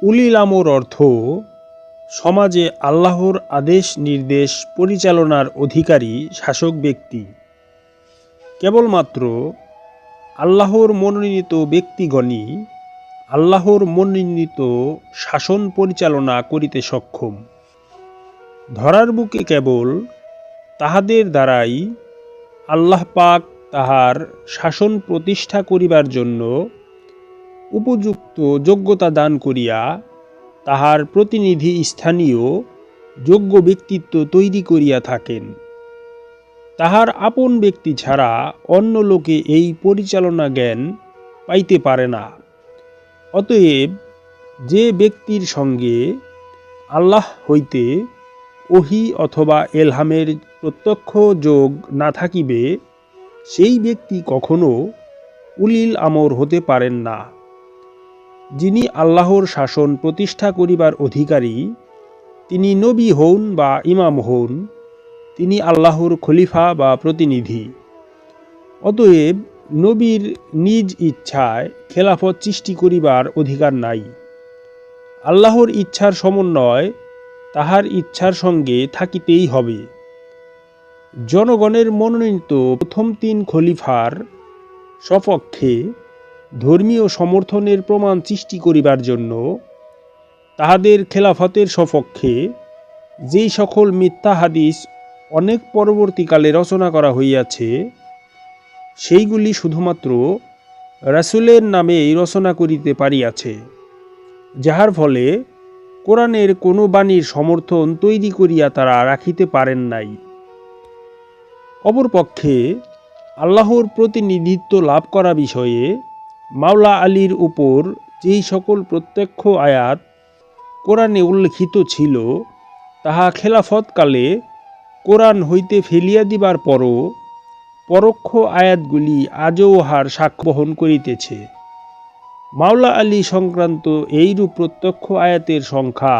উলিল আমর অর্থ সমাজে আল্লাহর আদেশ নির্দেশ পরিচালনার অধিকারী শাসক ব্যক্তি। কেবলমাত্র আল্লাহর মনোনীত ব্যক্তিগণই আল্লাহর মনোনীত শাসন পরিচালনা করিতে সক্ষম। ধরার বুকে কেবল তাহাদের দ্বারাই আল্লাহ পাক তাহার শাসন প্রতিষ্ঠা করিবার জন্য উপযুক্ত যোগ্যতা দান করিয়া তাহার প্রতিনিধি স্থানীয় যোগ্য ব্যক্তিত্ব তৈরি করিয়া থাকেন। তাহার আপন ব্যক্তি ছাড়া অন্য লোকে এই পরিচালনা জ্ঞান পাইতে পারে না। অতএব যে ব্যক্তির সঙ্গে আল্লাহ হইতে ওহী অথবা এলহামের প্রত্যক্ষ যোগ না থাকিবে, সেই ব্যক্তি কখনো উলিল আমর হতে পারেন না। যিনি আল্লাহর শাসন প্রতিষ্ঠা করিবার অধিকারী, তিনি নবী হউন বা ইমাম হউন, তিনি আল্লাহর খলিফা বা প্রতিনিধি। অতএব নবীর নিজ ইচ্ছায় খেলাফত সৃষ্টি করিবার অধিকার নাই। আল্লাহর ইচ্ছার সমন্বয় তাহার ইচ্ছার সঙ্গে থাকিতেই হবে। জনগণের মনোনীত প্রথম 3 খলিফার সপক্ষে ধর্মীয় সমর্থনের প্রমাণ সৃষ্টি করিবার জন্য তাহাদের খেলাফতের সপক্ষে যেই সকল মিথ্যা হাদিস অনেক পরবর্তীকালে রচনা করা হইয়াছে, সেইগুলি শুধুমাত্র রাসূলের নামেই রচনা করিতে পারিয়াছে, যাহার ফলে কোরআনের কোনো বাণীর সমর্থন তৈরি করিয়া তারা রাখিতে পারেন নাই। অপরপক্ষে আল্লাহর প্রতিনিধিত্ব লাভ করা বিষয়ে মাওলা আলীর উপর যেই সকল প্রত্যক্ষ আয়াত কোরআনে উল্লিখিত ছিল, তাহা খেলাফতকালে কোরআন হইতে ফেলিয়া দিবার পরও পরোক্ষ আয়াতগুলি আজও উহার সাক্ষ্য বহন করিতেছে। মাওলা আলী সংক্রান্ত এইরূপ প্রত্যক্ষ আয়াতের সংখ্যা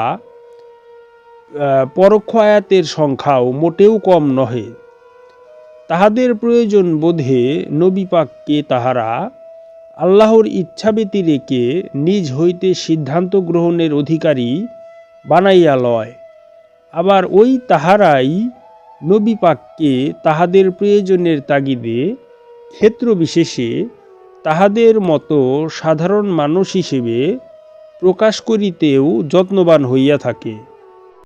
পরোক্ষ আয়াতের সংখ্যাও মোটেও কম নহে। তাহাদের প্রয়োজন বোধে নবী পাককে তাহারা আল্লাহর ইচ্ছা ব্যতিরেকে নিজ হইতে সিদ্ধান্ত গ্রহণের অধিকারী বানাইয়া লয়। আবার ওই তাহারাই নবী পাককে তাহাদের প্রয়োজনের তাগিদে ক্ষেত্র বিশেষে তাহাদের মতো সাধারণ মানুষ হিসেবে প্রকাশ করিতেও যত্নবান হইয়া থাকে।